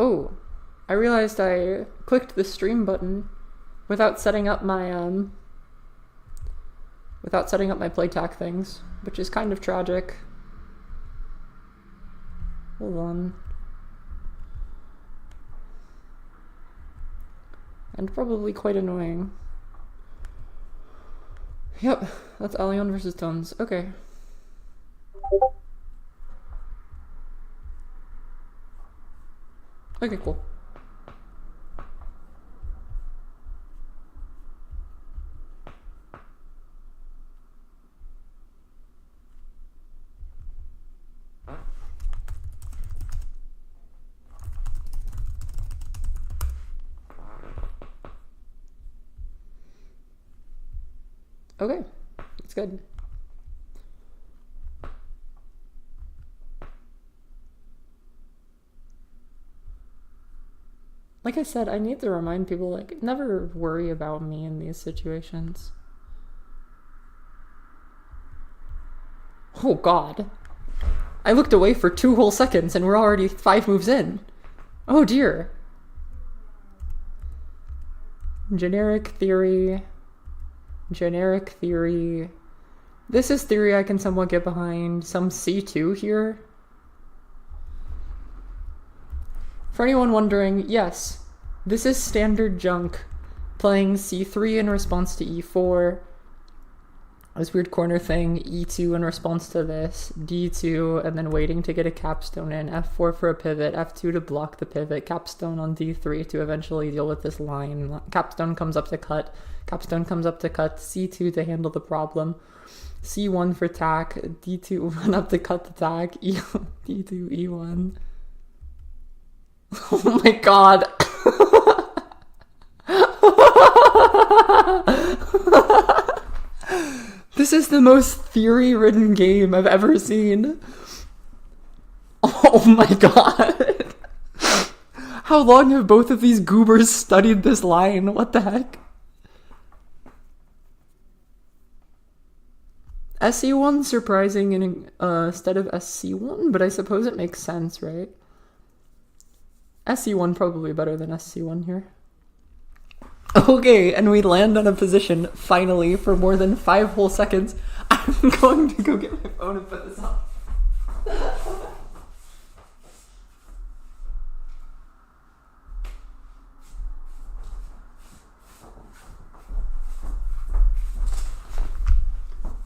Oh, I realized I clicked the stream button without setting up my playtech things, which is kind of tragic. Hold on. And probably quite annoying. Yep, that's Alion versus Tones. Okay. Okay, cool. Okay, that's good. Like I said, I need to remind people, like, never worry about me in these situations. Oh god. I looked away for 2 whole seconds and we're already 5 moves in. Oh dear. Generic theory. Generic theory. This is theory I can somewhat get behind. Some C2 here. For anyone wondering, yes, this is standard junk. Playing C3 in response to E4. This weird corner thing, E2 in response to this, D2, and then waiting to get a capstone in, F4 for a pivot, F2 to block the pivot, capstone on D3 to eventually deal with this line. Capstone comes up to cut, capstone comes up to cut, C2 to handle the problem, C1 for tack, D2 run up to cut the tack, D2, E1. Oh my god. This is the most theory-ridden game I've ever seen. Oh my god. How long have both of these goobers studied this line? What the heck? SE1 surprising instead of SC1, but I suppose it makes sense, right? SE1 probably better than SC1 here. Okay, and we land on a position, finally, for more than 5 whole seconds. I'm going to go get my phone and put this on.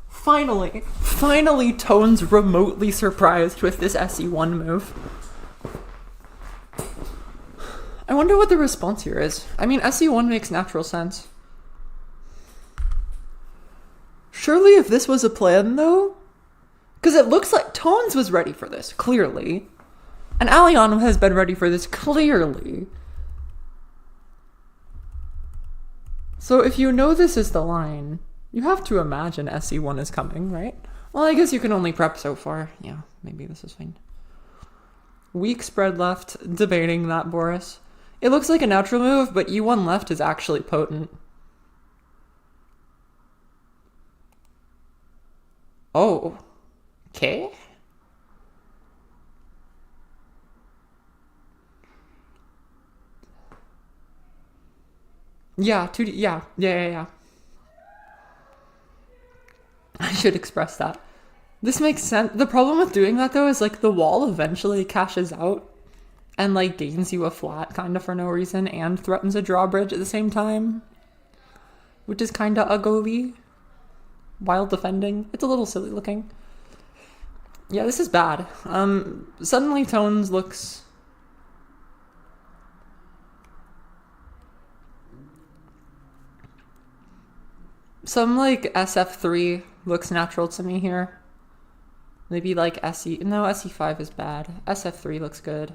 Finally, Tone's remotely surprised with this SE1 move. I wonder what the response here is. I mean, SE1 makes natural sense. Surely if this was a plan, though? Because it looks like Tones was ready for this, clearly. And Alion has been ready for this, clearly. So if you know this is the line, you have to imagine SE1 is coming, right? Well, I guess you can only prep so far. Yeah, maybe this is fine. Weak spread left, debating that, Boris. It looks like a natural move, but E1 left is actually potent. Oh. Okay. Yeah, 2D, yeah. I should express that. This makes sense. The problem with doing that, though, is, like, the wall eventually cashes out and, like, gains you a flat kind of for no reason and threatens a drawbridge at the same time, which is kind of ugly while defending. It's a little silly looking. Yeah, this is bad. Suddenly Tones looks... Some, like, SF3 looks natural to me here. Maybe, like, SE... No, SE5 is bad. SF3 looks good.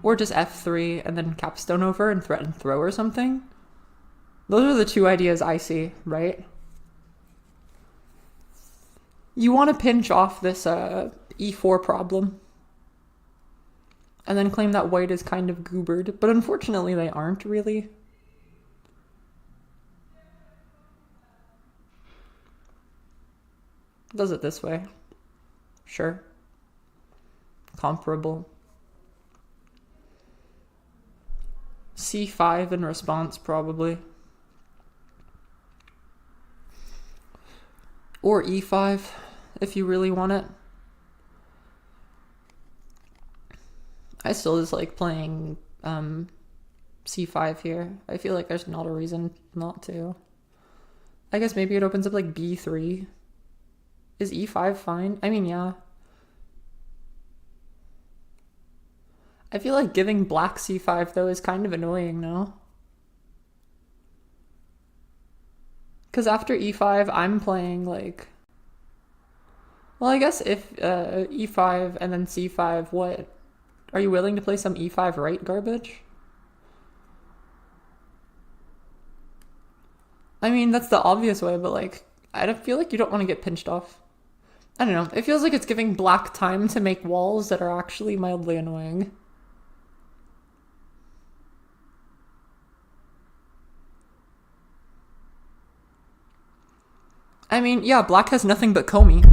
Or just F3 and then capstone over and threaten throw or something. Those are the 2 ideas I see, right? You want to pinch off this E4 problem. And then claim that white is kind of goobered. But unfortunately they aren't really. Does it this way. Sure. Comparable. c5 in response, probably. Or e5, if you really want it. I still just like playing c5 here. I feel like there's not a reason not to. I guess maybe it opens up like b3. Is e5 fine? I mean, yeah. I feel like giving black c5 though is kind of annoying, no? Because after e5, I'm playing like... Well, I guess if e5 and then c5, what? Are you willing to play some e5 right garbage? I mean, that's the obvious way, but like, I don't feel like you don't want to get pinched off. I don't know. It feels like it's giving black time to make walls that are actually mildly annoying. I mean, yeah, black has nothing but Comey.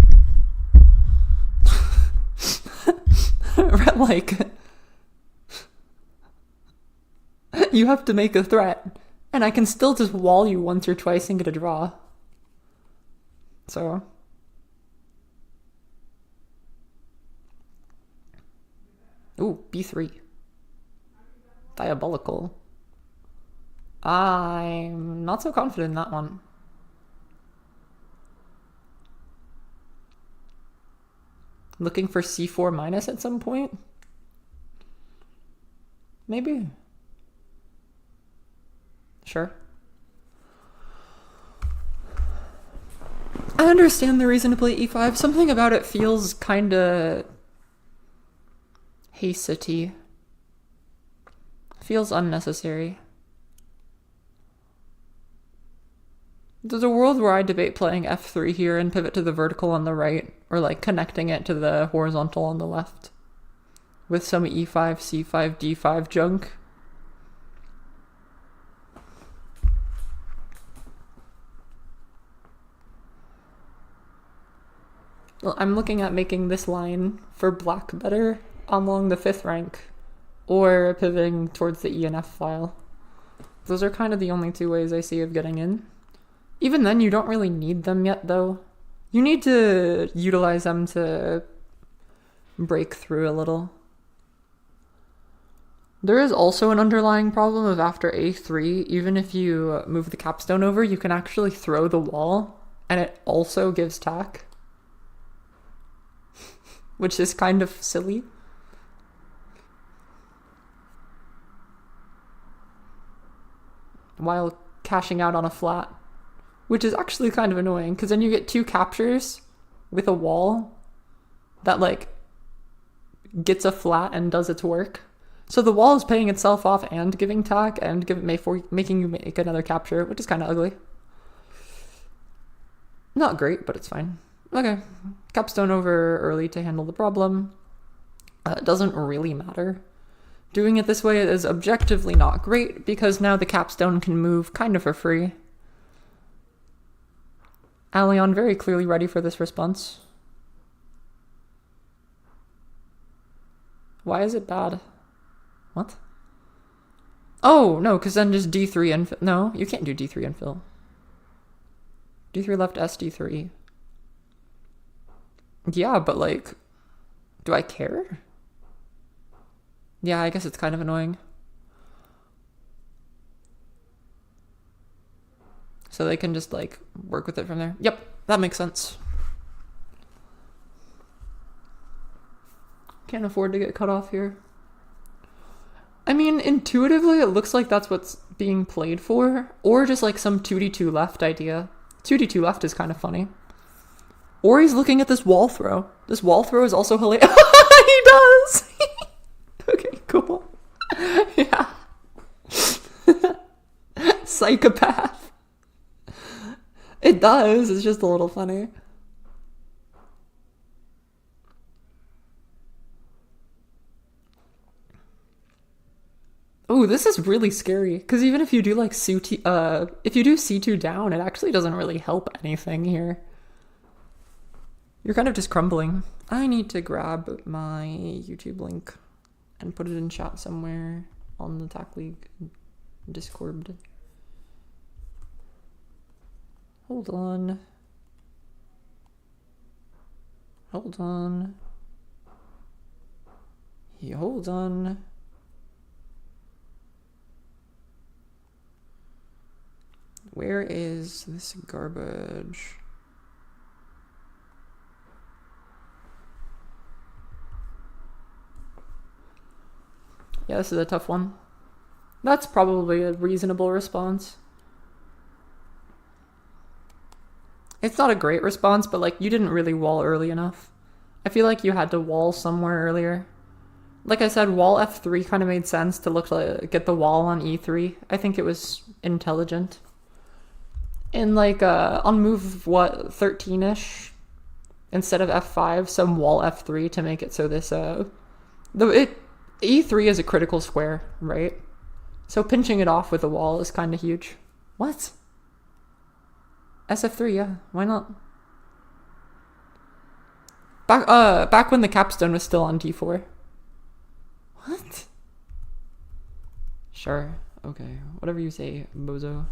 Like, you have to make a threat, and I can still just wall you once or twice and get a draw. So... Ooh, b3. Diabolical. I'm not so confident in that one. Looking for c4 minus at some point? Maybe. Sure. I understand the reason to play e5. Something about it feels kinda... hasty. Feels unnecessary. There's a world where I debate playing f3 here and pivot to the vertical on the right, or like connecting it to the horizontal on the left, with some e5, c5, d5 junk. Well, I'm looking at making this line for black better along the 5th rank, or pivoting towards the E and F file. Those are kind of the only two ways I see of getting in. Even then, you don't really need them yet, though. You need to utilize them to break through a little. There is also an underlying problem of after A3, even if you move the capstone over, you can actually throw the wall, and it also gives tack. Which is kind of silly. While cashing out on a flat. Which is actually kind of annoying, because then you get 2 captures with a wall that, like, gets a flat and does its work. So the wall is paying itself off and giving tack and making you make another capture, which is kind of ugly. Not great, but it's fine. Okay, capstone over early to handle the problem. It doesn't really matter. Doing it this way is objectively not great, because now the capstone can move kind of for free. Alion very clearly ready for this response. Why is it bad? What? Oh, no, because then just d3 infill. No, you can't do d3 infill. d3 left S, d3. Yeah, but like, do I care? Yeah, I guess it's kind of annoying. So they can just like work with it from there. Yep, that makes sense. Can't afford to get cut off here. I mean, intuitively it looks like that's what's being played for, or just like some 2d2 left idea. 2d2 left is kind of funny. Or he's looking at this wall throw. This wall throw is also hilarious. He does! Okay, cool. Yeah. Psychopath. It does, it's just a little funny. Oh, this is really scary, because even if you do like if you do c2 down, it actually doesn't really help anything here. You're kind of just crumbling. I need to grab my YouTube link and put it in chat somewhere on the TAC League Discord. Hold on. Hold on. Yeah, hold on. Where is this garbage? Yeah, this is a tough one. That's probably a reasonable response. It's not a great response, but like you didn't really wall early enough. I feel like you had to wall somewhere earlier. Like I said, wall F3 kind of made sense to look like get the wall on E3. I think it was intelligent. And like on move 13-ish, instead of F5, some wall F3 to make it so this E3 is a critical square, right? So pinching it off with a wall is kind of huge. What? SF3, yeah, why not? Back when the capstone was still on D4. What? Sure, okay, whatever you say, bozo.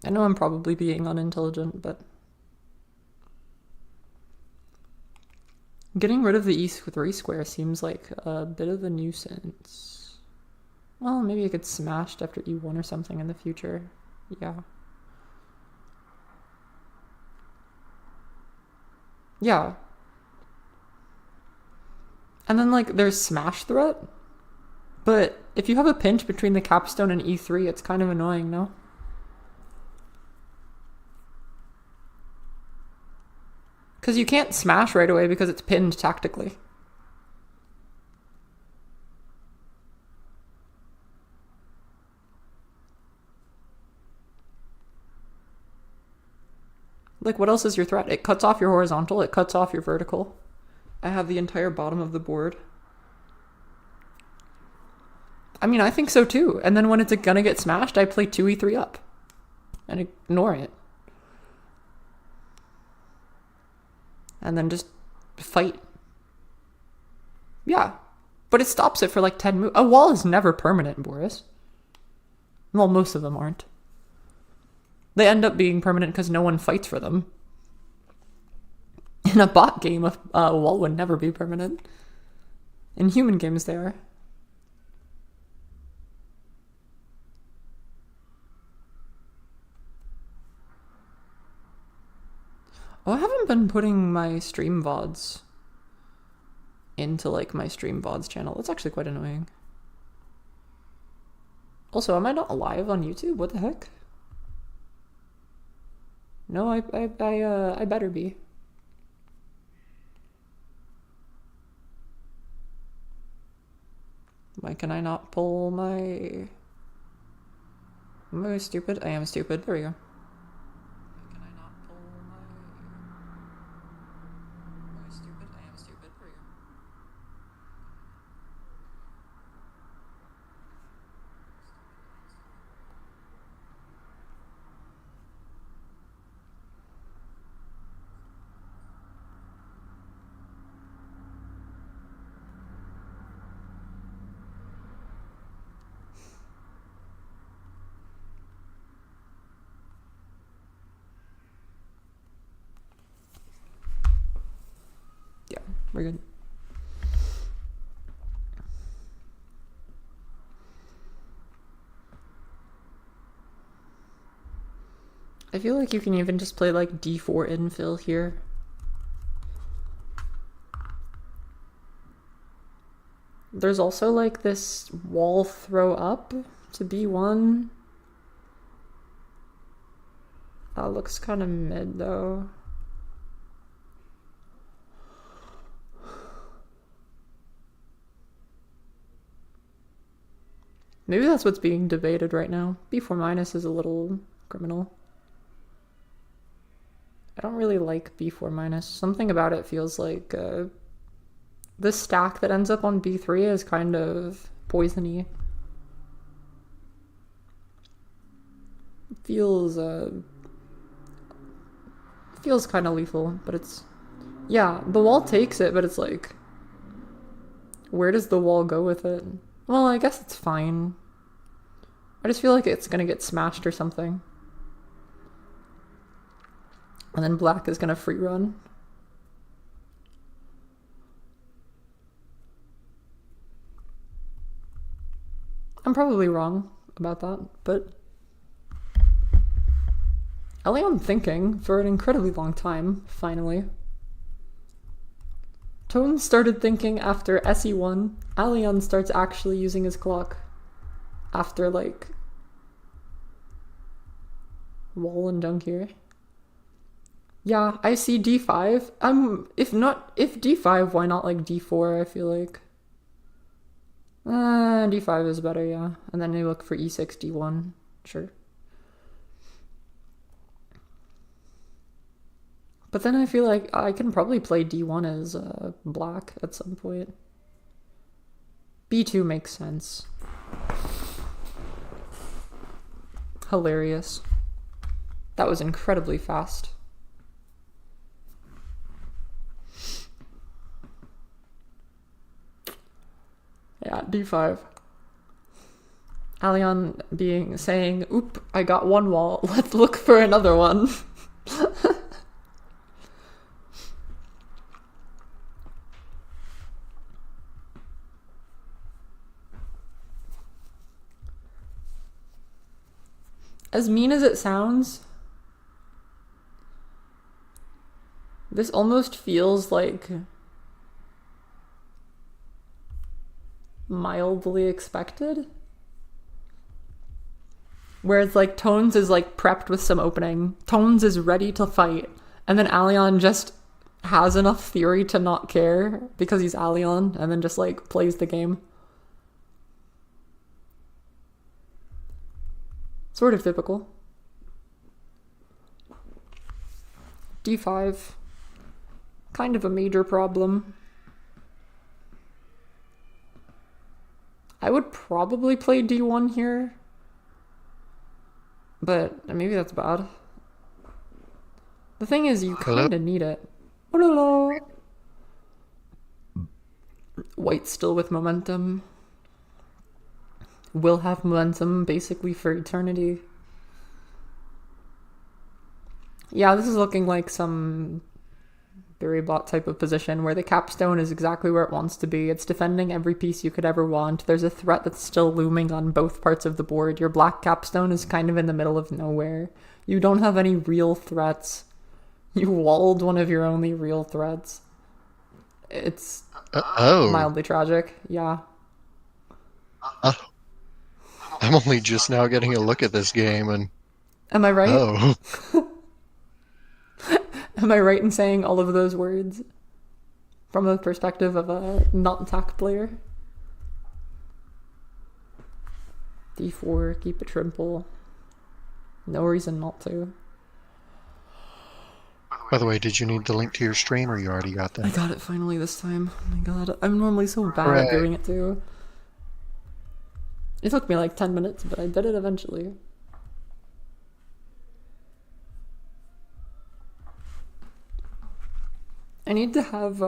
I know I'm probably being unintelligent, but getting rid of the E3 square seems like a bit of a nuisance. Well, maybe it gets smashed after E1 or something in the future. Yeah. Yeah. And then, like, there's smash threat. But if you have a pinch between the capstone and E3, it's kind of annoying, no? Because you can't smash right away because it's pinned tactically. Like, what else is your threat? It cuts off your horizontal, it cuts off your vertical. I have the entire bottom of the board. I mean, I think so too. And then when it's gonna get smashed, I play 2E3 up. And ignore it. And then just fight. Yeah. But it stops it for like 10 moves. A wall is never permanent, Boris. Well, most of them aren't. They end up being permanent because no one fights for them. In a bot game, a wall would never be permanent. In human games, they are. Oh, I haven't been putting my stream VODs into like my stream VODs channel. That's actually quite annoying. Also, am I not live on YouTube? What the heck? No, I better be. Why can I not pull my... Am I stupid? I am stupid. There we go. We're good. I feel like you can even just play like D4 infill here. There's also like this wall throw up to B1. That looks kind of mid though. Maybe that's what's being debated right now. B4 minus is a little criminal. I don't really like B4 minus. Something about it feels like the stack that ends up on B3 is kind of poisony. Feels kind of lethal, but it's... Yeah, the wall takes it, but it's like... Where does the wall go with it? Well, I guess it's fine. I just feel like it's gonna get smashed or something. And then black is gonna free run. I'm probably wrong about that, but Alion thinking for an incredibly long time, finally. Tone started thinking after SE1. Alion starts actually using his clock after, like, wall and junk here. Yeah, I see D5. If D5, why not, like, D4, I feel like. D5 is better, yeah. And then you look for E6, D1. Sure. But then I feel like I can probably play D1 as black at some point. B2 makes sense. Hilarious. That was incredibly fast. Yeah, D5. Alion saying, oop, I got one wall, let's look for another one. As mean as it sounds, this almost feels like mildly expected. Whereas like Tones is like prepped with some opening. Tones is ready to fight. And then Alion just has enough theory to not care because he's Alion and then just like plays the game. Sort of typical. D5. Kind of a major problem. I would probably play D1 here. But maybe that's bad. The thing is, you kind of need it. Hello. White's still with momentum. Will have momentum basically for eternity. Yeah, this is looking like some Barry Bot type of position where the capstone is exactly where it wants to be. It's defending every piece you could ever want. There's a threat that's still looming on both parts of the board. Your black capstone is kind of in the middle of nowhere. You don't have any real threats. You walled one of your only real threats. It's mildly tragic, yeah. I'm only just now getting a look at this game and... Am I right? Oh. Am I right in saying all of those words from the perspective of a not-tack player? D4, keep it triple. No reason not to. By the way, did you need the link to your stream or you already got that? I got it finally this time. Oh my god, I'm normally so bad at doing it too. It took me like 10 minutes, but I did it eventually. I need to have,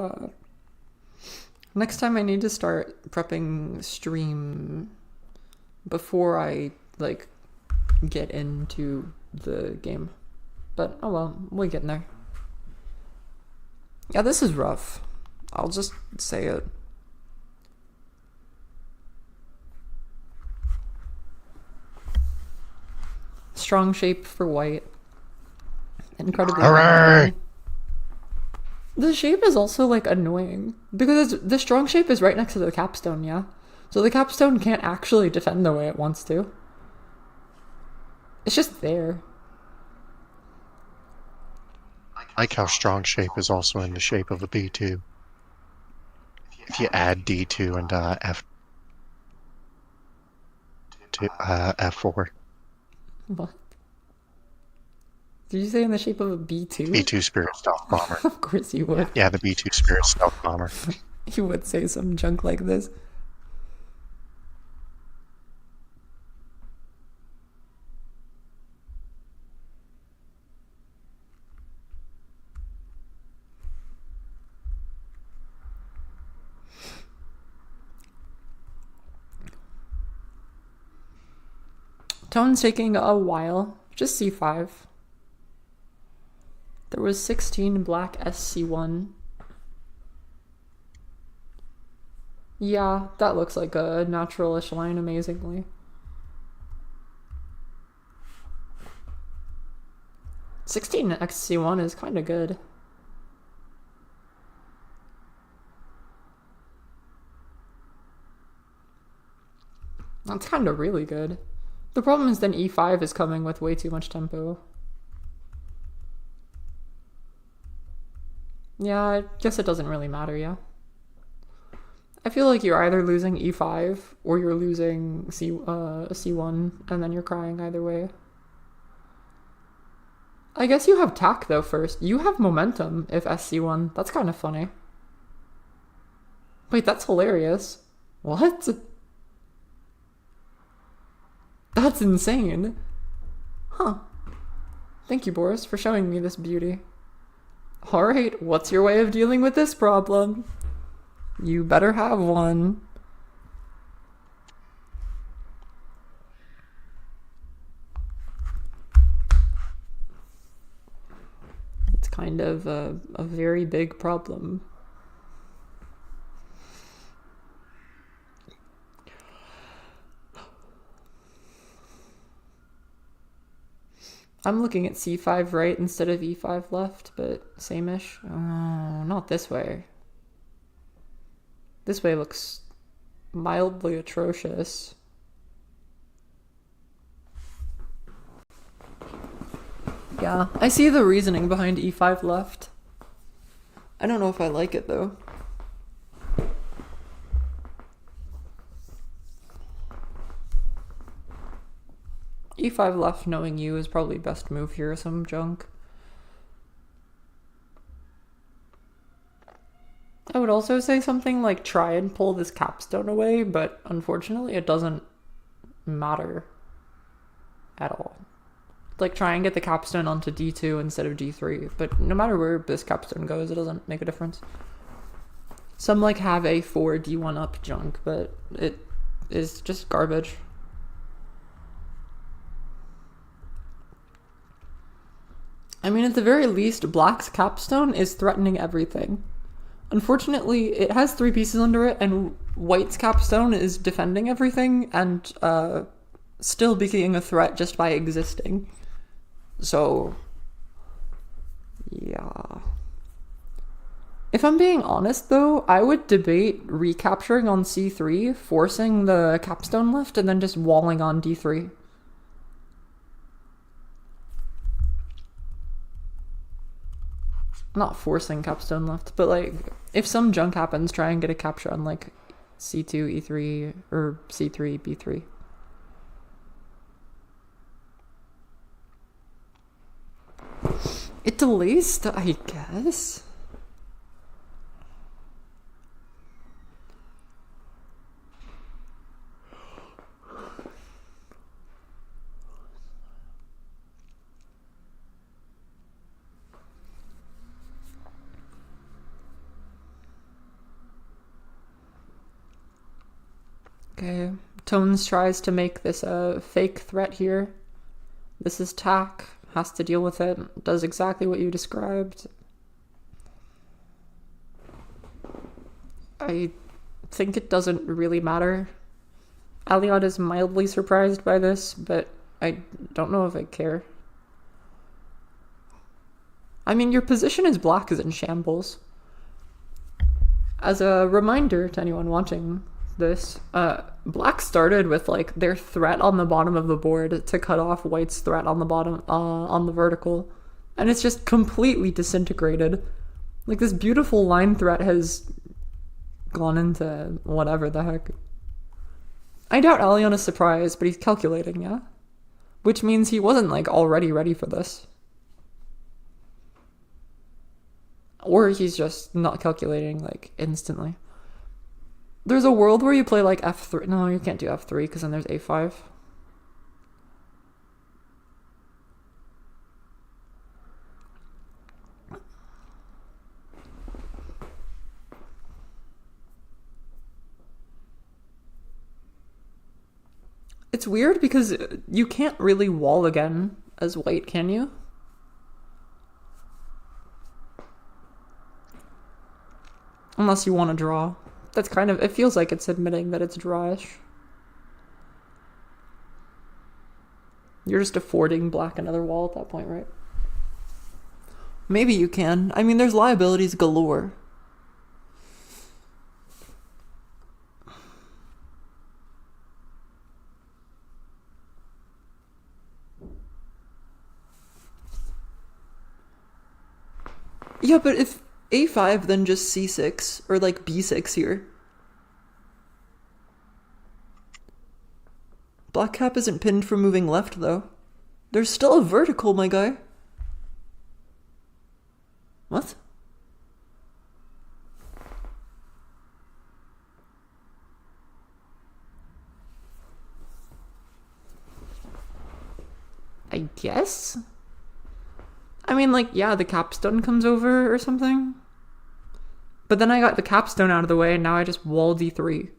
next time I need to start prepping stream before I, like, get into the game. But, oh well, we're getting there. Yeah, this is rough. I'll just say it. Strong shape for white. Incredibly annoying. The shape is also, like, annoying. Because the strong shape is right next to the capstone, yeah? So the capstone can't actually defend the way it wants to. It's just there. I like how strong shape is also in the shape of a B2. If you add D2 and F4. What? Did you say in the shape of a B2? B2 Spirit Stealth Bomber. Of course you would. Yeah, the B2 Spirit Stealth Bomber. You would say some junk like this. Tone's taking a while. Just c5. There was 16 black sc1. Yeah, that looks like a naturalish line amazingly. 16 xc1 is kind of good. That's kind of really good. The problem is then e5 is coming with way too much tempo. Yeah, I guess it doesn't really matter, yeah. I feel like you're either losing e5 or you're losing c1 and then you're crying either way. I guess you have tack though first. You have momentum if sc1. That's kind of funny. Wait, that's hilarious. What? That's insane. Huh. Thank you, Boris, for showing me this beauty. Alright, what's your way of dealing with this problem? You better have one. It's kind of a very big problem. I'm looking at c5 right instead of e5 left, but same-ish. Oh, not this way. This way looks mildly atrocious. Yeah, I see the reasoning behind e5 left. I don't know if I like it though. e5 left knowing you is probably best move here, some junk. I would also say something like try and pull this capstone away, but unfortunately it doesn't matter at all. Like try and get the capstone onto d2 instead of d3, but no matter where this capstone goes, it doesn't make a difference. Some like have a4 d1 up junk, but it is just garbage. I mean, at the very least, black's capstone is threatening everything. Unfortunately, it has 3 pieces under it, and white's capstone is defending everything and still being a threat just by existing. So, yeah. If I'm being honest, though, I would debate recapturing on c3, forcing the capstone left, and then just walling on d3. Not forcing capstone left, but like if some junk happens, try and get a capture on like c2 e3 or c3 b3. It delays I guess. Okay, Tones tries to make this a fake threat here. This is tack, has to deal with it, does exactly what you described. I think it doesn't really matter. Alion is mildly surprised by this, but I don't know if I care. I mean, your position as black is in shambles. As a reminder to anyone watching this, black started with like their threat on the bottom of the board to cut off white's threat on the bottom, on the vertical, and it's just completely disintegrated. Like this beautiful line threat has gone into whatever the heck. I doubt Alion is surprised, but he's calculating, yeah? Which means he wasn't like already ready for this. Or he's just not calculating like instantly. There's a world where you play like f3. No, you can't do f3 because then there's a5. It's weird because you can't really wall again as white, can you? Unless you want to draw. That's kind of... It feels like it's admitting that it's drawish. You're just affording black another wall at that point, right? Maybe you can. I mean, there's liabilities galore. Yeah, but if a5, then just c6, or like b6 here. Black cap isn't pinned from moving left, though. There's still a vertical, my guy. What? I guess? I mean, like, yeah, the capstone comes over or something. But then I got the capstone out of the way, and now I just wall d3.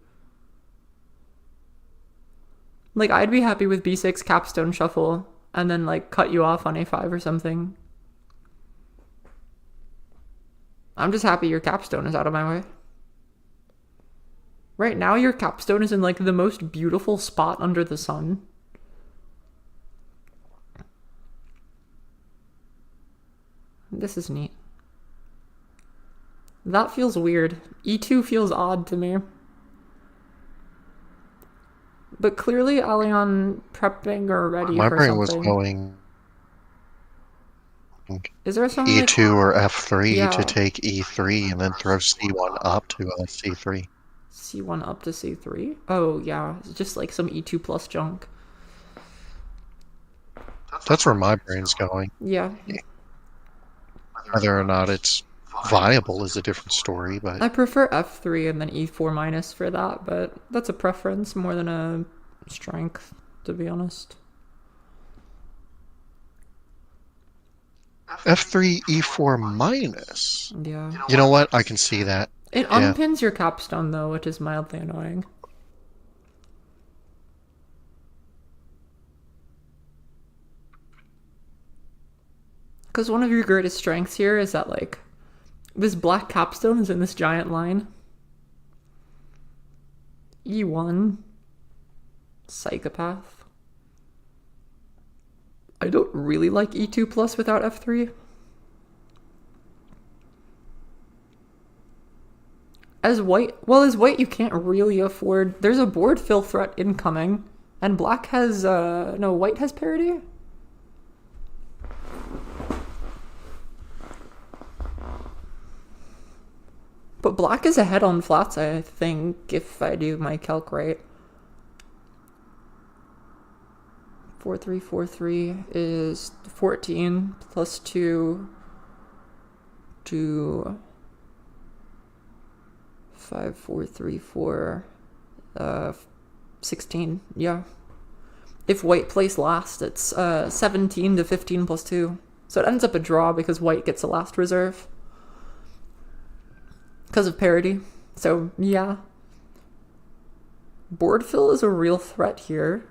Like, I'd be happy with b6 capstone shuffle, and then, like, cut you off on a5 or something. I'm just happy your capstone is out of my way. Right now, your capstone is in, like, the most beautiful spot under the sun. This is neat. That feels weird. E2 feels odd to me. But clearly Alion prepping or ready My for brain something. was going Is there some E2 or F3 Yeah. to take E3 and then throw C1 up to C3. C1 up to C3? Oh, yeah. It's just like some E2 plus junk. That's where my brain's going. Yeah. Whether or not it's viable is a different story, but I prefer F3 and then E4 minus for that, but that's a preference more than a strength, to be honest. F3 E4 minus. Yeah. You know what? I can see that. It unpins your capstone, though, which is mildly annoying. Because one of your greatest strengths here is that, like, this black capstone is in this giant line. E1. Psychopath. I don't really like E2 plus without F3. As white you can't really afford... There's a board fill threat incoming. And black has, no, white has parity? But black is ahead on flats, I think, if I do my calc right. 4-3-4-3 is 14 plus 2 to 5-4-3-4 16. Yeah. If white plays last, it's 17 to 15 plus 2. So it ends up a draw because white gets a last reserve. Because of parity. So, yeah. Board fill is a real threat here.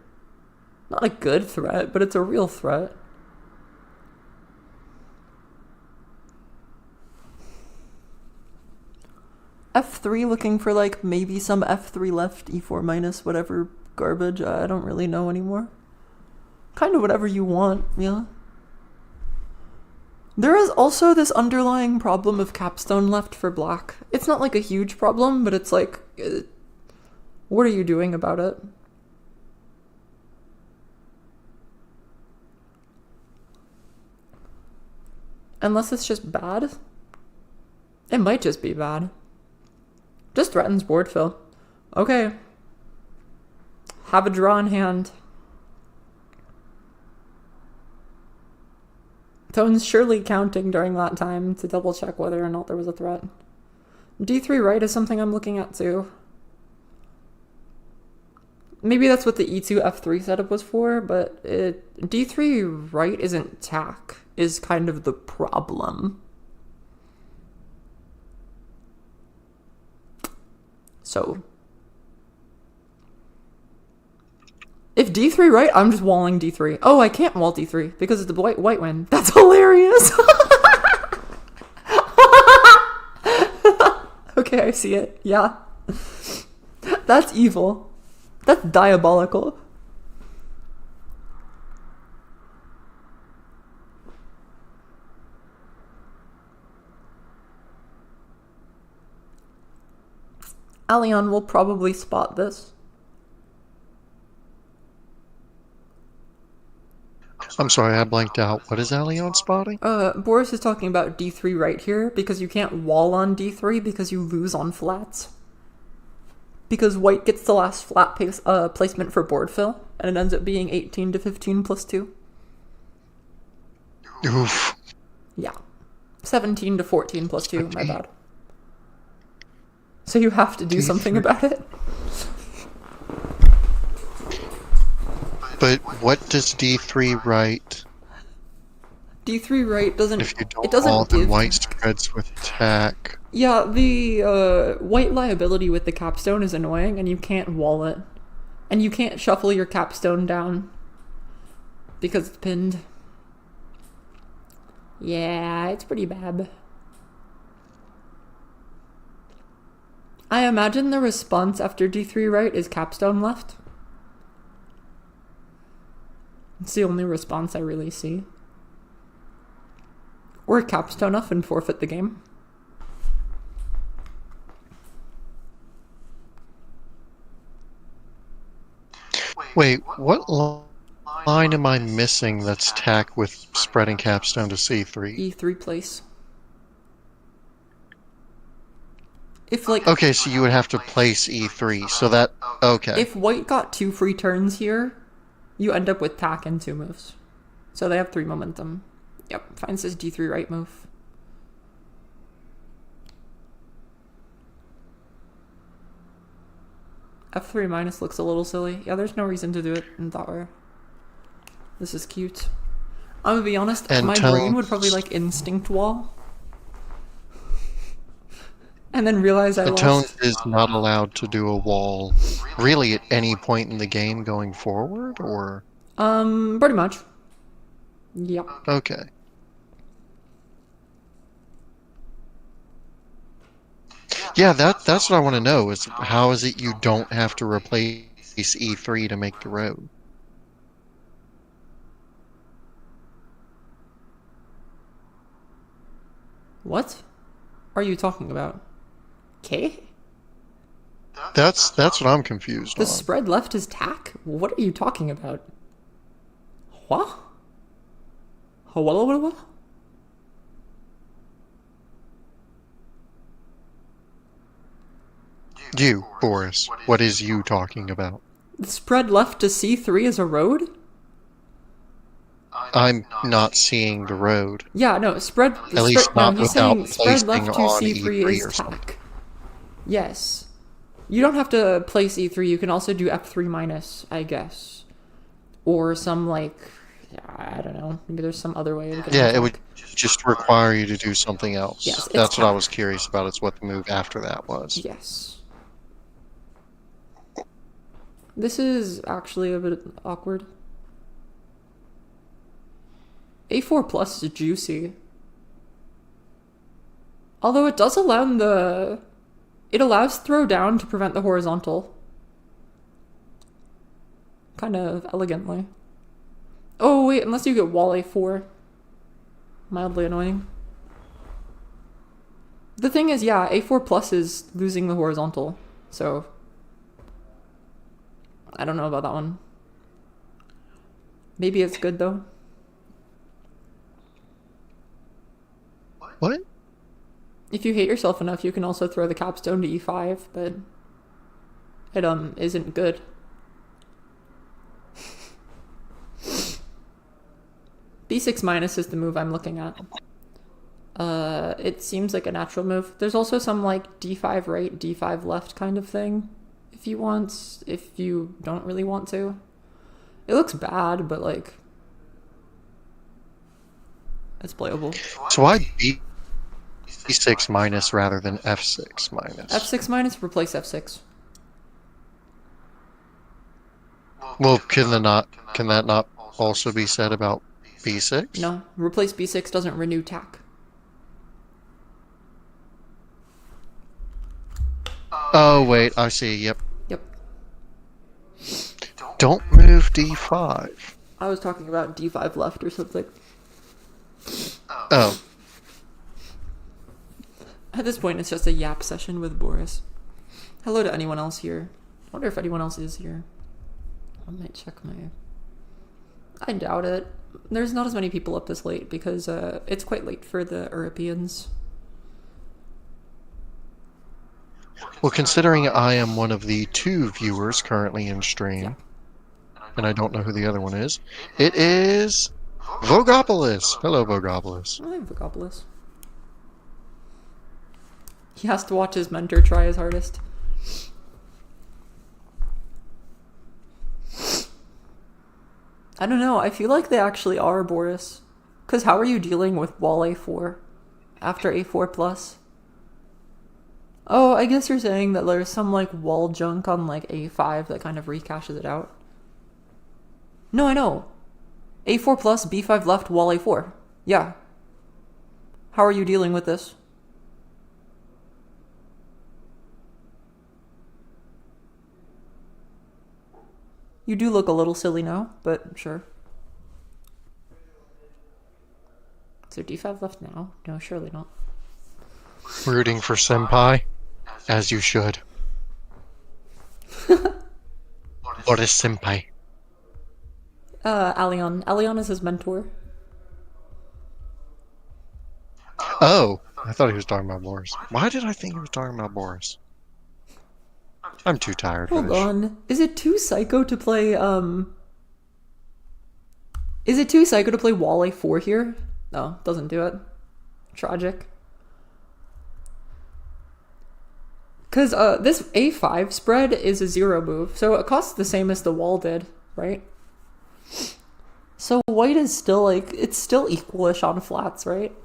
Not a good threat, but it's a real threat. F3 looking for, like, maybe some F3 left, E4 minus, whatever garbage. I don't really know anymore. Kind of whatever you want, yeah. There is also this underlying problem of capstone left for black. It's not like a huge problem, but it's like, what are you doing about it? Unless it's just bad. It might just be bad. Just threatens board fill. Okay. Have a draw in hand. Tone's surely counting during that time to double check whether or not there was a threat. D3 right is something I'm looking at too. Maybe that's what the E2 F3 setup was for, but D3 right isn't tack, is kind of the problem. So, if If d3 right, I'm just walling d3. Oh, I can't wall d3 because it's the white win. That's hilarious. Okay, I see it. Yeah. That's evil. That's diabolical. Alion will probably spot this. I'm sorry, I blanked out. What is Alion spotting? Boris is talking about d3 right here because you can't wall on d3 because you lose on flats. Because white gets the last flat placement for board fill, and it ends up being 18 to 15 plus 2. Oof. Yeah. 17 to 14 plus 2, my bad. So you have to do something about it. But what does d3 write? d3 right doesn't. If you don't it doesn't wall, then give. white spreads with attack. Yeah, the white liability with the capstone is annoying, and you can't wall it, and you can't shuffle your capstone down because it's pinned. Yeah, it's pretty bad. I imagine the response after d3 right is capstone left. It's the only response I really see. Or capstone up and forfeit the game. Wait, what line am I missing that's tack with spreading capstone to c3? E3 place. If like Okay, so you would have to place e3, so that... Okay. if white got 2 free turns here, you end up with tack and 2 moves. So they have 3 momentum. Yep, finds this d3 right move. F3 minus looks a little silly. Yeah, there's no reason to do it in that way. This is cute. I'm gonna be honest, And my brain would probably like instinct wall. And then realize I lost. Tones is not allowed to do a wall really at any point in the game going forward, or... Pretty much. Yep. Okay. Yeah, that's what I want to know, is how is it you don't have to replace e3 to make the road? What are you talking about? K? That's what I'm confused The on. spread left is tack? What are you talking about? What? What? You, Boris, what is you talking about? The spread left to C3 is a road? I'm not seeing the road. Yeah, no, spread... At least not he's without saying spread placing left to on C3 E3 is or something. tack. Yes. You don't have to place E3, you can also do F3 minus, I guess. Or some, like... I don't know. Maybe there's some other way of getting Yeah, attack. it would just require you to do something else. Yes, it's That's what I tack. was curious about, is what the move after that was. Yes. This is actually a bit awkward. A4 plus is juicy. Although it does allow the... It allows throw down to prevent the horizontal. Kind of elegantly. Oh wait, unless you get wall A4. Mildly annoying. The thing is, yeah, A4 plus is losing the horizontal. So... I don't know about that one. Maybe it's good though. What? If you hate yourself enough, you can also throw the capstone to E5, but it isn't good. B6 minus is the move I'm looking at. It seems like a natural move. There's also some like D5 right, D5 left kind of thing. If you don't really want to. It looks bad, but like, it's playable. So why B6 minus rather than F6 minus? F6 minus, replace F6. Well, can that not also be said about B6? No, replace B6 doesn't renew tack. Oh, wait, I see. Yep. Yep. Don't move D5. I was talking about D5 left or something. Oh. At this point, it's just a yap session with Boris. Hello to anyone else here. I wonder if anyone else is here. I might check my... I doubt it. There's not as many people up this late because it's quite late for the Europeans. Well, considering I am one of the 2 viewers currently in stream, and I don't know who the other one is, it is Vogopolis. Hello, Vogopolis. I like Vogopolis. He has to watch his mentor try his hardest. I don't know, I feel like they actually are, Boris. Because how are you dealing with wall A4 after A4 plus? Oh, I guess you're saying that there's some, like, wall junk on, like, A5 that kind of recaches it out. No, I know. A4 plus, B5 left, wall A4. Yeah. How are you dealing with this? You do look a little silly now, but sure. Is there D5 left now? No, surely not. Rooting for Senpai, as you should. What is Senpai? Alion. Alion is his mentor. Oh, I thought he was talking about Boris. Why did I think he was talking about Boris? I'm too tired for Hold this. on. Is it too psycho to play, Is it too psycho to play wall A4 here? No, doesn't do it. Tragic. Because, this A5 spread is a 0 move, so it costs the same as the wall did, right? So white is still, like, it's still equalish on flats, right?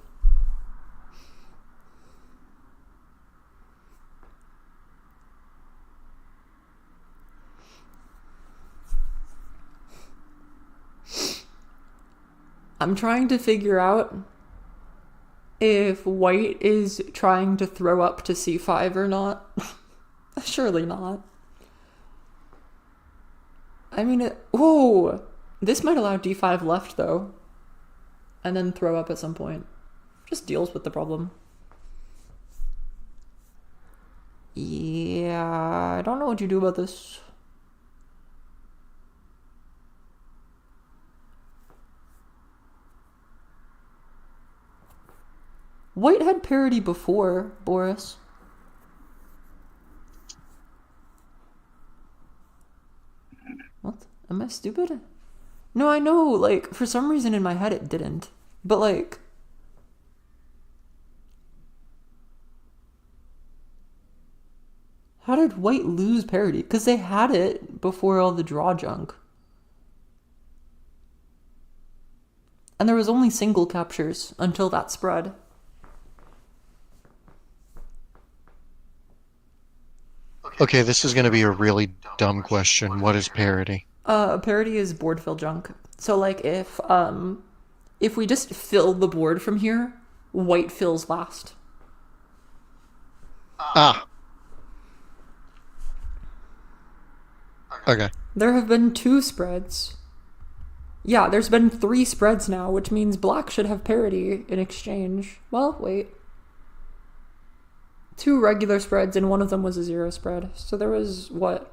I'm trying to figure out if white is trying to throw up to C5 or not. Surely not. I mean, whoa! This might allow D5 left, though. And then throw up at some point. Just deals with the problem. Yeah, I don't know what you do about this. White had parity before, Boris. What? Am I stupid? No, I know, like, for some reason in my head it didn't. But, like... How did white lose parity? Because they had it before all the draw junk. And there was only single captures until that spread. Okay, this is going to be a really dumb question. What is parity? Parity is board fill junk. So, like, if we just fill the board from here, white fills last. Ah. Okay. There have been 2 spreads. Yeah, there's been 3 spreads now, which means black should have parity in exchange. Well, wait. 2 regular spreads, and one of them was a 0 spread. So there was, what?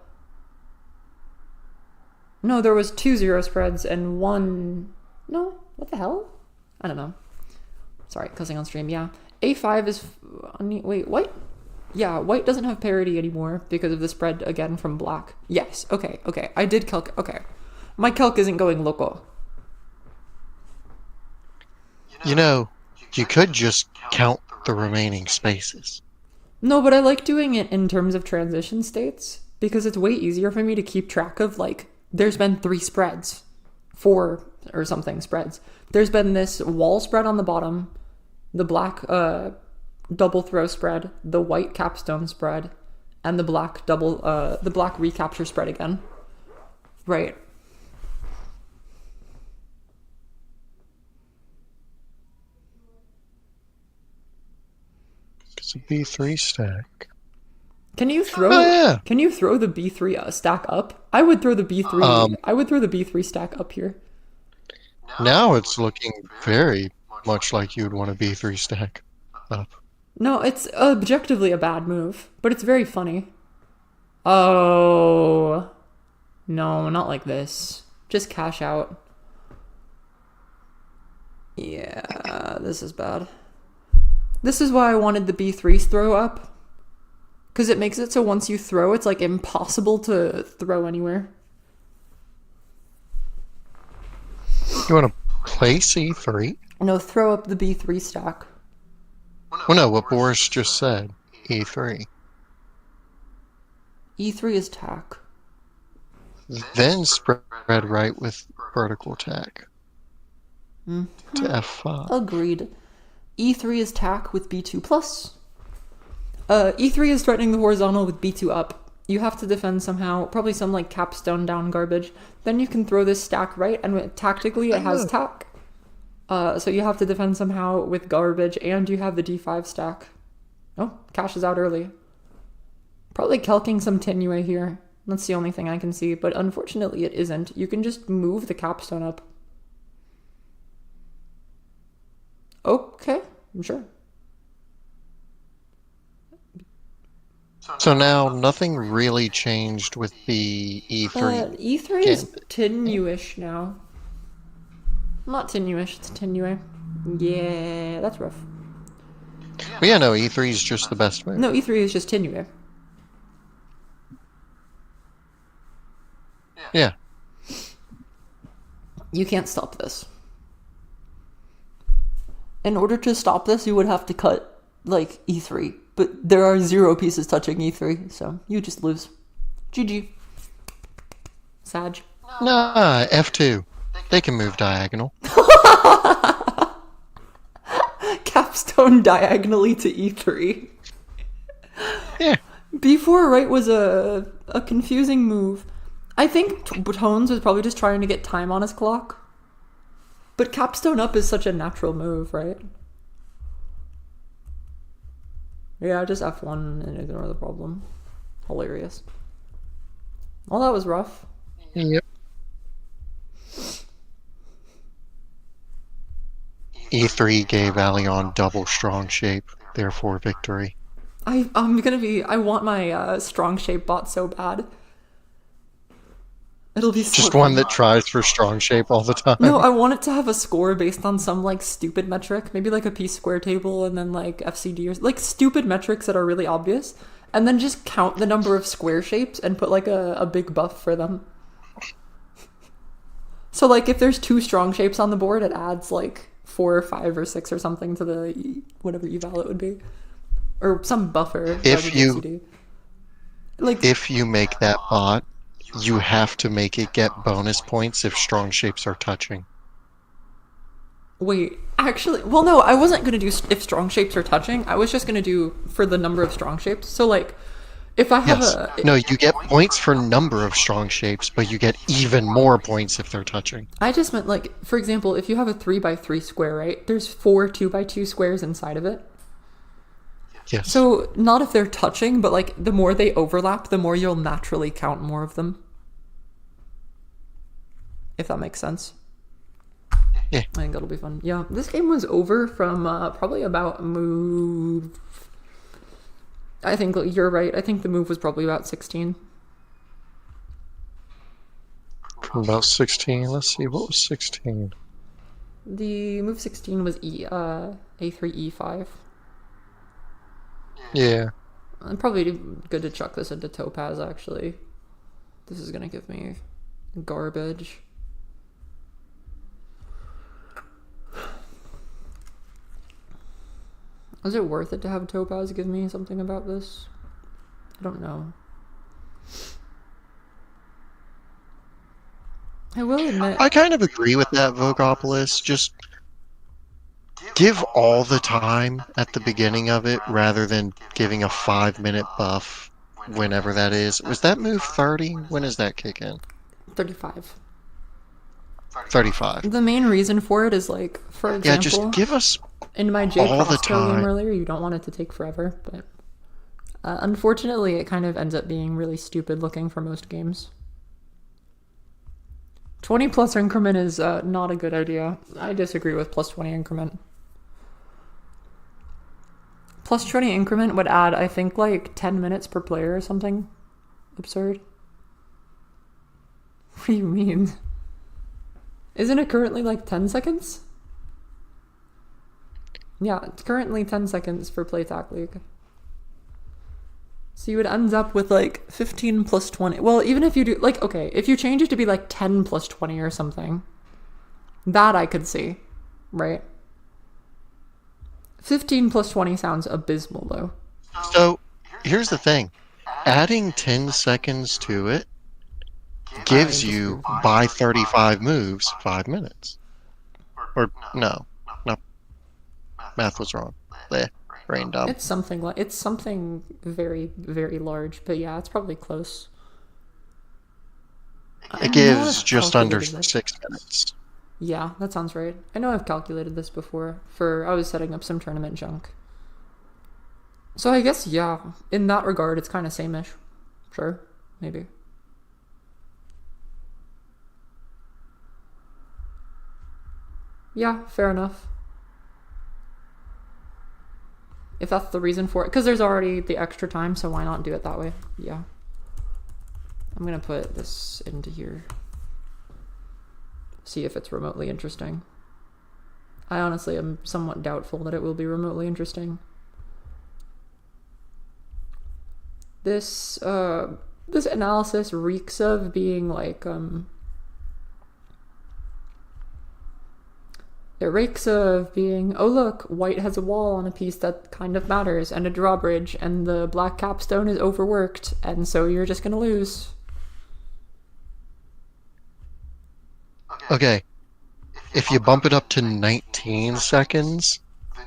No, there was 2 0 spreads and 1... No? What the hell? I don't know. Sorry, cussing on stream, yeah. A5 is... Wait, white? Yeah, white doesn't have parity anymore because of the spread again from black. Yes, okay. I did calc... Okay. My calc isn't going loco. You know, you could just count the remaining spaces. No, but I like doing it in terms of transition states because it's way easier for me to keep track of, like, there's been 3 spreads. 4 or something spreads. There's been this wall spread on the bottom, the black double throw spread, the white capstone spread, and the black recapture spread again. Right. It's a B3 stack. Can you throw? Oh, yeah. Can you throw the B3 stack up? I would throw the B3. I would throw the B3 stack up here. Now it's looking very much like you'd want a B3 stack up. No, it's objectively a bad move, but it's very funny. Oh. No, not like this. Just cash out. Yeah, this is bad. This is why I wanted the B3's throw up. Because it makes it so once you throw, it's like impossible to throw anywhere. You want to play C3? No, throw up the B3 stack. Well, no, what Boris just said. E3. E3 is tack. Then spread right with vertical tack. To F5. Agreed. E3 is tack with B2 plus. E3 is threatening the horizontal with B2 up. You have to defend somehow, probably some like capstone down garbage. Then you can throw this stack right, and tactically it has tack. So you have to defend somehow with garbage, and you have the D5 stack. Oh, cash is out early. Probably kelking some Tenue here. That's the only thing I can see, but unfortunately it isn't. You can just move the capstone up. Okay, I'm sure. So now nothing really changed with the E3. E3 is Tenue-ish now. Not Tenue-ish, it's Tenue. Yeah, that's rough. But yeah, no, E3 is just the best move. No, E3 is just Tenue. Yeah. You can't stop this. In order to stop this, you would have to cut, like, E3. But there are 0 pieces touching E3, so you just lose. GG. Sag. Nah, F2. They can move diagonal. Capstone diagonally to E3. Yeah. B4 right was a confusing move. I think Tones was probably just trying to get time on his clock. But capstone up is such a natural move, right? Yeah, just F1 and ignore the problem. Hilarious. Well, that was rough. Yep. E3 gave Alion double strong shape, therefore victory. I want my strong shape bot so bad. It'll be so Just one that tries for strong shape all the time. No, I want it to have a score based on some like stupid metric, maybe like a p-square table and then like FCD or like stupid metrics that are really obvious, and then just count the number of square shapes and put like a big buff for them. So like if there's 2 strong shapes on the board, it adds like 4 or 5 or 6 or something to the whatever eval it would be, or some buffer. If you make that bot, you have to make it get bonus points if strong shapes are touching. Wait, actually, well, no, I wasn't going to do if strong shapes are touching. I was just going to do for the number of strong shapes. So, like, if I have No, you get points for number of strong shapes, but you get even more points if they're touching. I just meant, like, for example, if you have a 3x3 square, right? There's 4 2x2 squares inside of it. Yes. So, not if they're touching, but, like, the more they overlap, the more you'll naturally count more of them. If that makes sense. Yeah. I think that'll be fun. Yeah, this game was over from probably about move... I think you're right. I think the move was probably about 16. From about 16. Let's see, what was 16? The move 16 was A3, E5. Yeah. Probably good to chuck this into Topaz, actually. This is going to give me garbage. Is it worth it to have Topaz give me something about this? I don't know. I will admit... I kind of agree with that, Vogopolis. Just give all the time at the beginning of it rather than giving a 5-minute buff whenever that is. Was that move 30? When does that kick in? 35. 35. The main reason for it is, like, for example... Yeah, just give us In my J all the Crossbow game time. earlier, you don't want it to take forever, but unfortunately, it kind of ends up being really stupid looking for most games. 20 plus increment is not a good idea. I disagree with plus 20 increment. Plus 20 increment would add, I think, like 10 minutes per player or something absurd. What do you mean? Isn't it currently like 10 seconds? Yeah, it's currently 10 seconds for Playtac League. So you would end up with like 15 plus 20. Well, even if you do, like, okay, if you change it to be like 10 plus 20 or something, that I could see, right? 15 plus 20 sounds abysmal, though. So here's the thing. Adding 10 seconds to it gives you, by 35 moves, 5 minutes. Or, no. Math was wrong. Bleh. Brain dump. It's something very, very large, but yeah, it's probably close. It gives just under 6 minutes. Yeah, that sounds right. I know I've calculated this before. I was setting up some tournament junk. So I guess, yeah, in that regard, it's kind of same-ish. Sure, maybe. Yeah, fair enough. If that's the reason for it. Because there's already the extra time, so why not do it that way? Yeah. I'm going to put this into here. See if it's remotely interesting. I honestly am somewhat doubtful that it will be remotely interesting. This analysis reeks of being like, it reeks of being, oh look, white has a wall on a piece that kind of matters, and a drawbridge, and the black capstone is overworked, and so you're just gonna lose. Okay. If you bump it up to 19 seconds,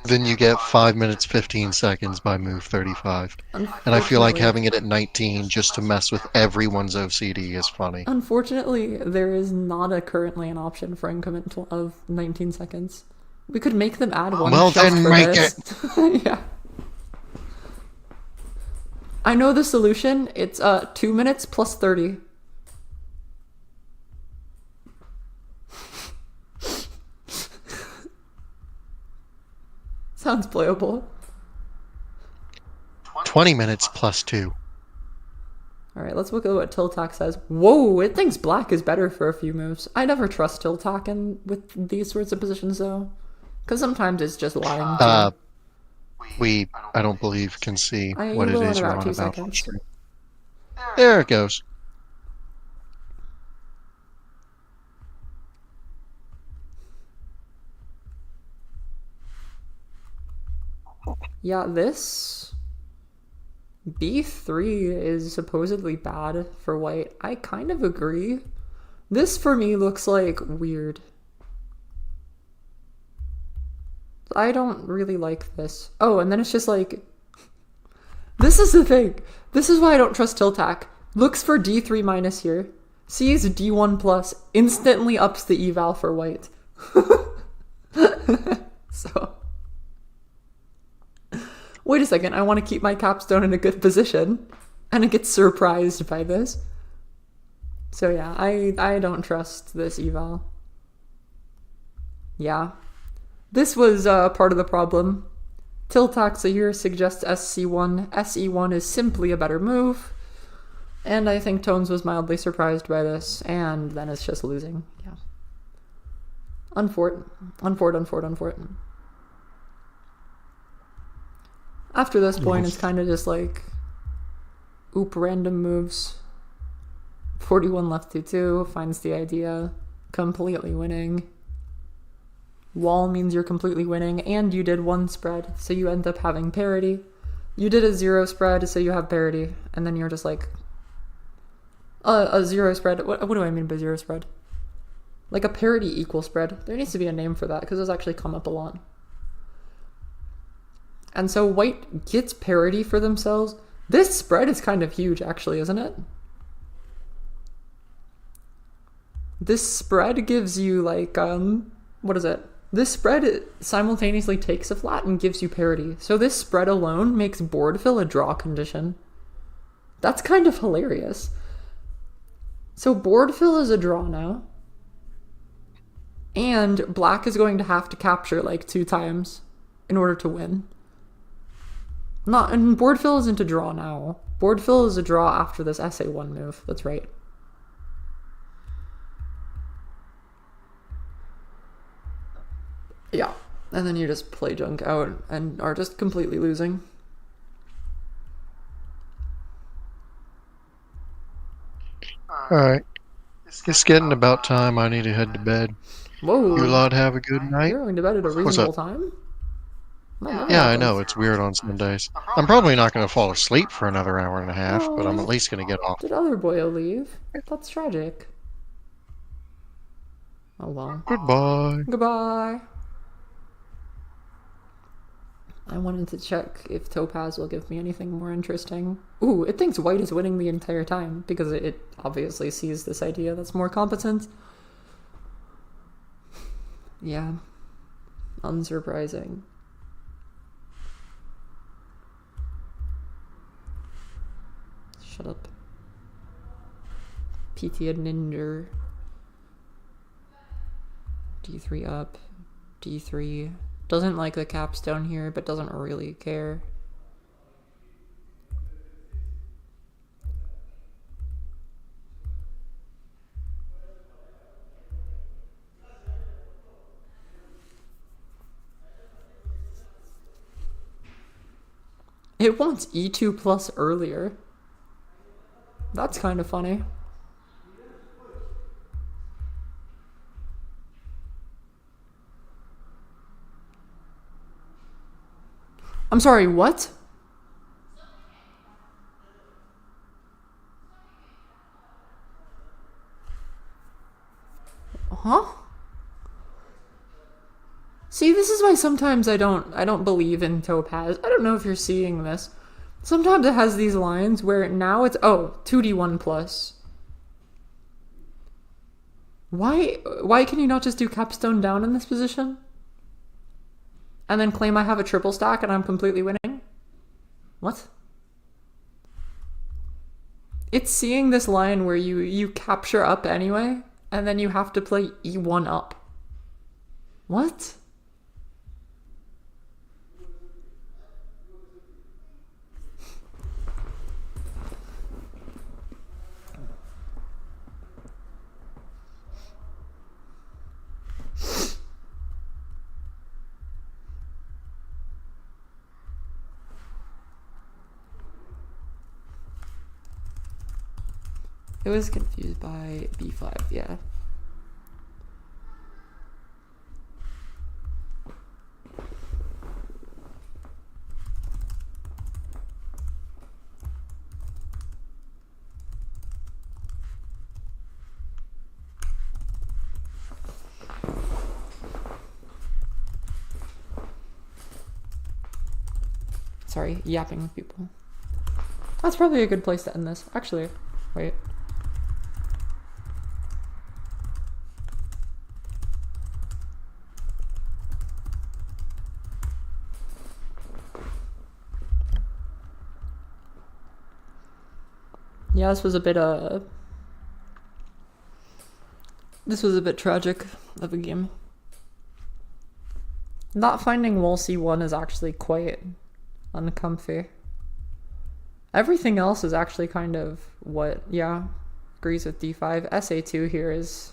then you get 5 minutes 15 seconds by move 35. And I feel like having it at 19 just to mess with everyone's OCD is funny. Unfortunately, there is not currently an option for increment of 19 seconds. We could make them add one Well, just then for make this. it. Yeah. I know the solution. It's 2 minutes plus 30. Sounds playable. 20 minutes plus 2. Alright, let's look at what Tiltak says. Whoa, it thinks black is better for a few moves. I never trust Tiltak with these sorts of positions, though. Because sometimes it's just lying to We, I don't believe, can see what it is you're on about. There it goes. Yeah, this B3 is supposedly bad for white. I kind of agree. This for me looks like weird. I don't really like this. Oh, and then it's just like, this is the thing. This is why I don't trust Tiltak. Looks for D3 minus here. Sees D1 plus, instantly ups the eval for white. So, wait a second, I want to keep my capstone in a good position, and it gets surprised by this. So yeah, I don't trust this eval. Yeah. This was part of the problem. Tiltaxa here suggests SC1. SE1 is simply a better move. And I think Tones was mildly surprised by this, and then it's just losing. Yeah. Unfort. After this point, it's kind of just like, oop, random moves. 41 left to 2, finds the idea. Completely winning. Wall means you're completely winning, and you did 1 spread, so you end up having parity. You did a 0 spread, so you have parity, and then you're just like, a 0 spread. What do I mean by 0 spread? Like a parity equal spread. There needs to be a name for that, because those actually come up a lot. And so white gets parity for themselves. This spread is kind of huge, actually, isn't it? This spread gives you, like, what is it? This spread simultaneously takes a flat and gives you parity. So this spread alone makes board fill a draw condition. That's kind of hilarious. So board fill is a draw now. And black is going to have to capture like 2 times in order to win. And board fill isn't a draw now. Board fill is a draw after this SA1 move. That's right. Yeah. And then you just play junk out and are just completely losing. Alright. It's getting about time I need to head to bed. Whoa. You lot have a good night. You're going to bed at a reasonable time? Yeah, I know, it's weird on Sundays. I'm probably not going to fall asleep for another hour and a half, but I'm at least going to get off. Did other boyo leave? That's tragic. Oh well. Goodbye. Goodbye. I wanted to check if Topaz will give me anything more interesting. Ooh, it thinks white is winning the entire time because it obviously sees this idea that's more competent. Yeah. Unsurprising. Shut up. PT Ninja. D3 up. D3. Doesn't like the capstone here, but doesn't really care. It wants E2 plus earlier. That's kind of funny. I'm sorry, what? Huh? See, this is why sometimes I don't believe in Topaz. I don't know if you're seeing this. Sometimes it has these lines where now it's 2D1 plus. Why can you not just do capstone down in this position? And then claim I have a triple stack and I'm completely winning? What? It's seeing this line where you capture up anyway, and then you have to play E1 up. What? It was confused by B5, yeah. Sorry, yapping with people. That's probably a good place to end this. Actually, wait. Yeah, this was a bit tragic of a game. Not finding wall C1 is actually quite uncomfy. Everything else is actually kind of agrees with D5. SA2 here is...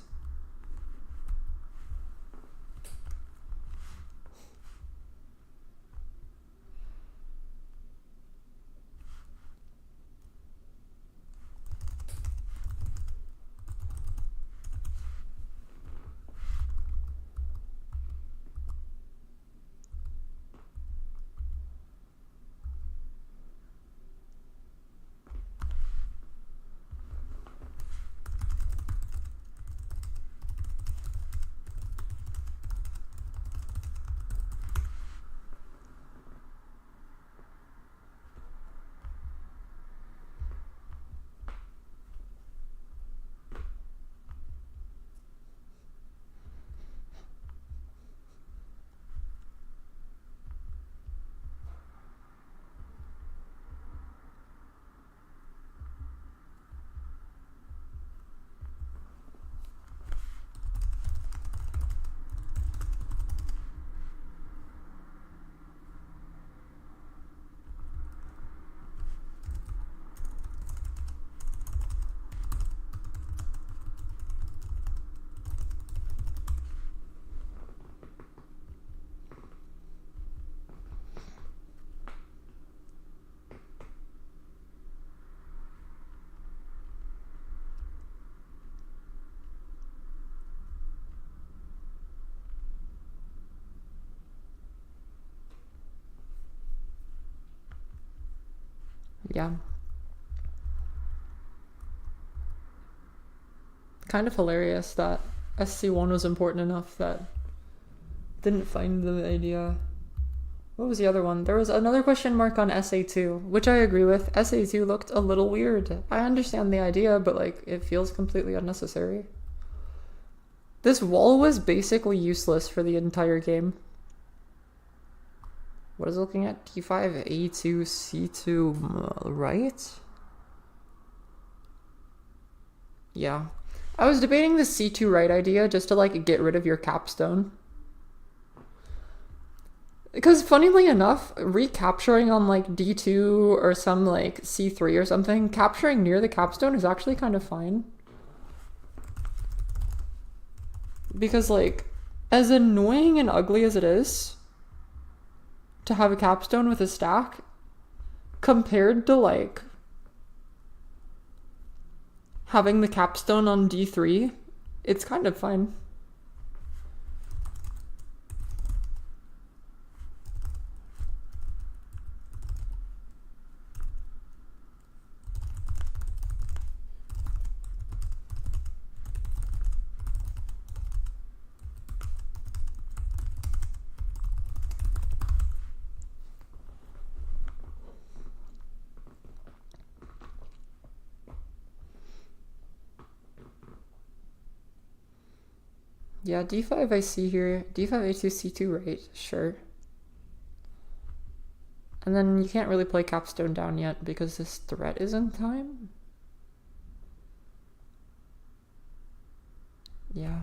Yeah. Kind of hilarious that SC1 was important enough that didn't find the idea. What was the other one? There was another question mark on SA2, which I agree with. SA2 looked a little weird. I understand the idea, but like it feels completely unnecessary. This wall was basically useless for the entire game. What is it looking at? D5, A2, C2, right? Yeah. I was debating the C2 right idea just to like get rid of your capstone. Because funnily enough, recapturing on like D2 or some like C3 or something, capturing near the capstone is actually kind of fine. Because like, as annoying and ugly as it is to have a capstone with a stack, compared to like having the capstone on D3, it's kind of fine. Yeah, D5 I see here. D5, A2, C2, right? Sure. And then you can't really play capstone down yet because this threat is in time? Yeah.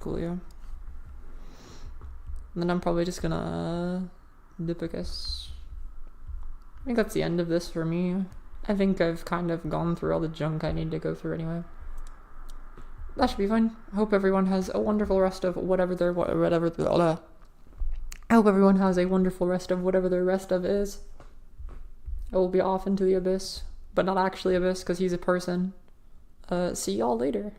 Cool, yeah. And then I'm probably just gonna dip, I guess. I think that's the end of this for me. I think I've kind of gone through all the junk I need to go through anyway. That should be fine. I hope everyone has a wonderful rest of whatever their I hope everyone has a wonderful rest of whatever their rest of is. I will be off into the abyss, but not actually abyss because he's a person. See y'all later.